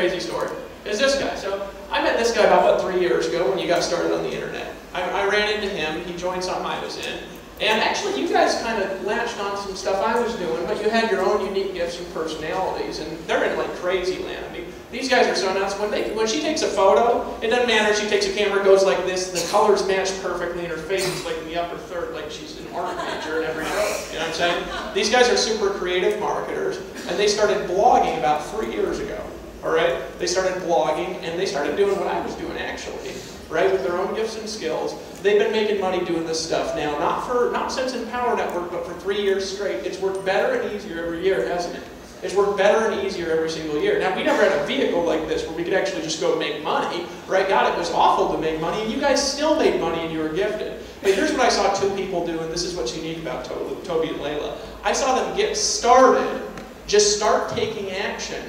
crazy story, is this guy. So I met this guy about, what, 3 years ago when you got started on the internet. I ran into him, he joined something I was in. And actually, you guys kind of latched on some stuff I was doing, but you had your own unique gifts and personalities, and they're in like crazy land. I mean, these guys are so nuts. When she takes a photo, it doesn't matter if she takes a camera, goes like this, the colors match perfectly, and her face is like in the upper third, like she's an art major in every show. You know what I'm saying? These guys are super creative marketers, and they started blogging about 3 years ago. All right? They started blogging, and they started doing what I was doing actually, right? With their own gifts and skills. They've been making money doing this stuff now, not since Empower Network, but for 3 years straight. It's worked better and easier every year, hasn't it? It's worked better and easier every single year. Now, we never had a vehicle like this where we could actually just go make money, right? God, it was awful to make money, and you guys still made money and you were gifted. But here's what I saw two people do, and this is what's unique about Toby and Layla. I saw them get started, just start taking action,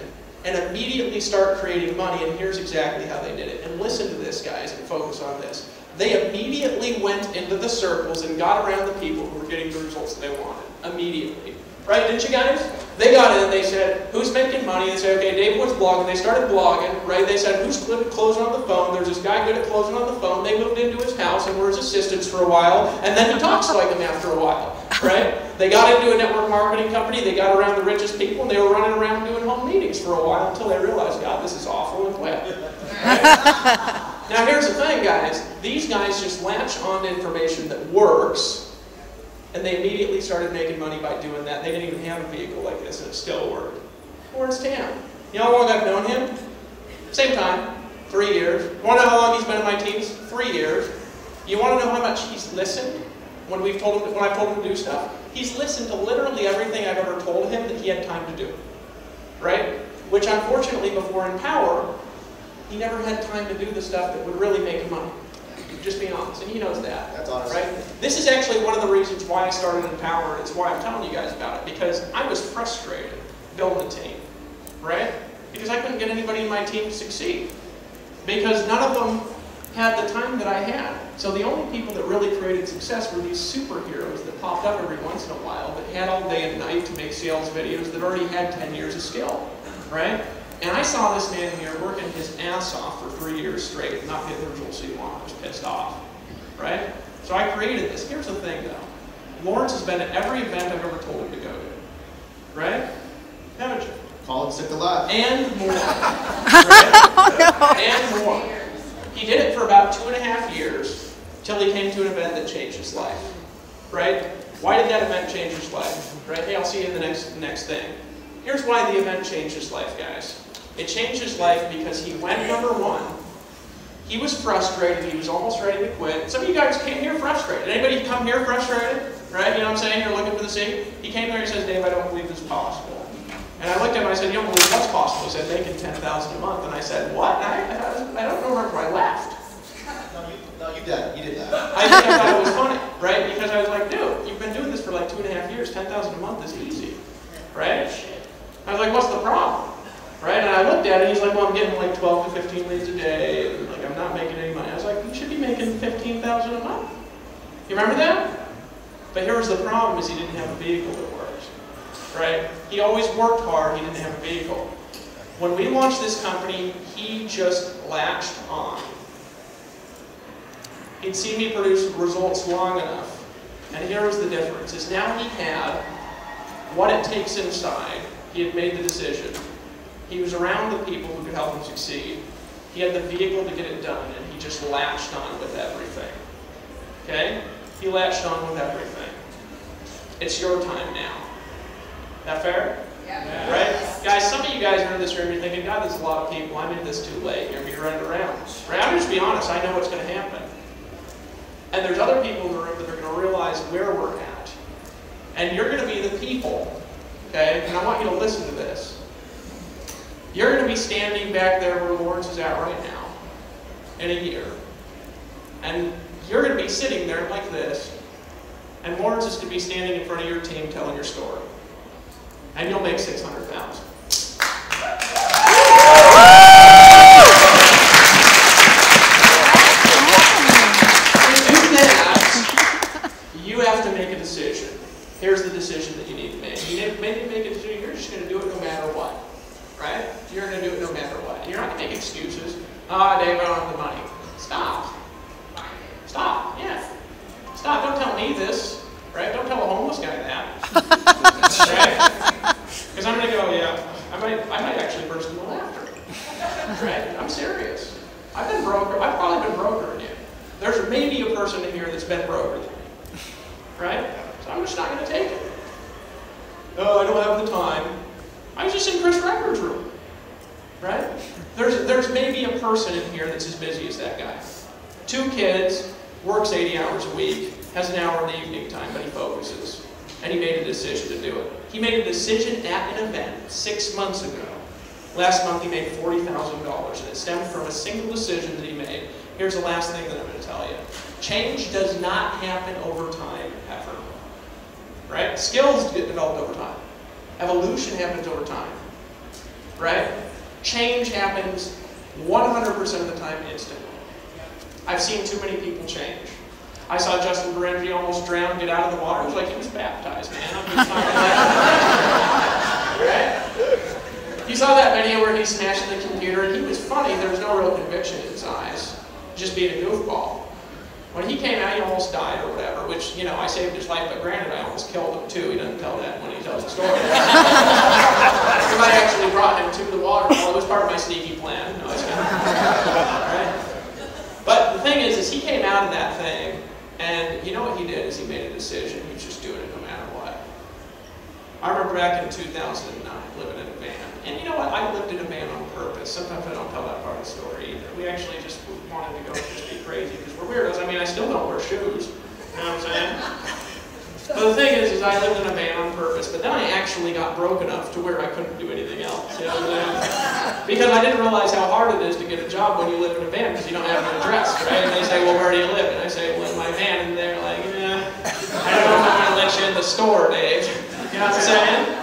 and immediately start creating money, and here's exactly how they did it. And listen to this, guys, and focus on this. They immediately went into the circles and got around the people who were getting the results they wanted. Immediately. Right, didn't you guys? They got in and they said, who's making money? They said, okay, Dave Wood's blogging. They started blogging, right? They said, who's good at closing on the phone? There's this guy good at closing on the phone. They moved into his house and were his assistants for a while, and then he talks like him after a while, right? They got into a network marketing company, they got around the richest people, and they were running around doing home meetings for a while until they realized, God, this is awful, and quit. Right? Now here's the thing, guys. These guys just latch on to information that works, and they immediately started making money by doing that. They didn't even have a vehicle like this, and it still worked. Where's Tam? You know how long I've known him? Same time, 3 years. You want to know how long he's been in my teams? 3 years. You want to know how much he's listened when I've told him to do stuff? He's listened to literally everything I've ever told him that he had time to do. Right? Which unfortunately, before Empower, he never had time to do the stuff that would really make him money. Just being honest, and he knows that. That's honest. Right? This is actually one of the reasons why I started Empower, and it's why I'm telling you guys about it, because I was frustrated building a team, right? Because I couldn't get anybody in my team to succeed. Because none of them had the time that I had. So the only people that really created success were these superheroes that popped up every once in a while, that had all day and night to make sales videos, that already had 10 years of skill, right? And I saw this man here working his ass off for 3 years straight and not getting the results he wanted. I was pissed off, right? So I created this. Here's the thing, though. Lawrence has been at every event I've ever told him to go to, right? Haven't you? Call it Sick Alive. And more, right? And more. He did it for about 2.5 years till he came to an event that changed his life, right? Why did that event change his life? Right? Hey, I'll see you in the next thing. Here's why the event changed his life, guys. It changed his life because he went #1. He was frustrated. He was almost ready to quit. Some of you guys came here frustrated. Anybody come here frustrated? Right? You know what I'm saying? You're looking for the seat. He came there and he says, Dave, I don't believe this is possible. And I looked at him and I said, you don't believe what's possible? He said, making $10,000 a month. And I said, what? And I don't know where I laughed. No, you did. You did that. I thought it was funny, right? Because I was like, dude, you've been doing this for like 2.5 years. $10,000 a month is easy, right? I was like, what's the problem? Right? And I looked at it, and he's like, well, I'm getting like 12 to 15 leads a day, and like I'm not making any money. I was like, you should be making $15,000 a month. You remember that? But here was the problem, is he didn't have a vehicle that worked. Right? He always worked hard, he didn't have a vehicle. When we launched this company, he just latched on. He'd seen me produce results long enough. And here was the difference, is now he had what it takes inside. He had made the decision. He was around the people who could help him succeed. He had the vehicle to get it done, and he just latched on with everything. Okay? He latched on with everything. It's your time now. That fair? Yeah. Right? Guys, some of you guys are in this room, you're thinking, God, there's a lot of people, I'm in this too late. You're going to be running around. Right? I'm just be honest, I know what's going to happen. And there's other people in the room that are going to realize where we're at. And you're going to be the people, okay? And I want you to listen to this. You're going to be standing back there where Lawrence is at right now in a year. And you're going to be sitting there like this. And Lawrence is going to be standing in front of your team telling your story. And you'll make $600,000. To do that, you have to make a decision. Here's the decision that you need to make. You need to make a decision. You're just going to do it no matter what. right? You're going to do it no matter what. You're not going to make excuses. Ah, Dave, I don't have the money. Stop. Stop, yeah. Stop, don't tell me this, right? Don't tell a homeless guy that, right? Because I'm going to go, yeah, I might actually burst into laughter, right? I'm serious. I've probably been broker than you. There's maybe a person in here that's been broker than me, right? So I'm just not going to take it. Oh, I don't have the time. I was just in Chris Records' room, right? There's maybe a person in here that's as busy as that guy. 2 kids, works 80 hours a week, has an hour in the evening time, but he focuses. And he made a decision to do it. He made a decision at an event 6 months ago. Last month he made $40,000, and it stemmed from a single decision that he made. Here's the last thing that I'm going to tell you. Change does not happen over time, ever. Right? Skills get developed over time. Evolution happens over time. Right? Change happens 100% of the time instantly. I've seen too many people change. I saw Justin Berenger almost drown, get out of the water. It was like he was baptized, man. Right? You saw that video where he smashed the computer, and he was funny. There was no real conviction in his eyes. Just being a goofball. When he came out, he almost died or whatever, which, you know, I saved his life, but granted, I almost killed him too. He doesn't tell that when he tells the story. Because I actually brought him to the waterfall. It was part of my sneaky plan. No, it's right? But the thing is he came out of that thing, and you know what he did is he made a decision. He was just doing it no matter what. I remember back in 2009, living in a van. And you know what? I lived in a van on purpose. Sometimes I don't tell that part of the story either. We actually just wanted to go just be crazy because we're weirdos. I mean, I still don't wear shoes. You know what I'm saying? But the thing is I lived in a van on purpose, but then I actually got broke enough to where I couldn't do anything else. You know what I'm saying? Because I didn't realize how hard it is to get a job when you live in a van because you don't have an address, right? And they say, well, where do you live? And I say, well, in my van. And they're like, yeah, I don't know if I'm going to let you in the store, Dave. You know what I'm saying?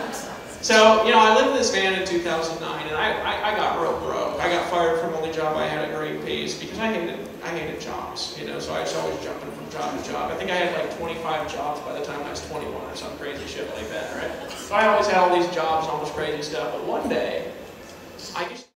So, you know, I lived in this van in 2009, and I got real broke. I got fired from the only job I had at Greenpeace because I hated jobs, you know, so I was always jumping from job to job. I think I had like 25 jobs by the time I was 21 or some crazy shit like that, right? So I always had all these jobs and all this crazy stuff, but one day, I just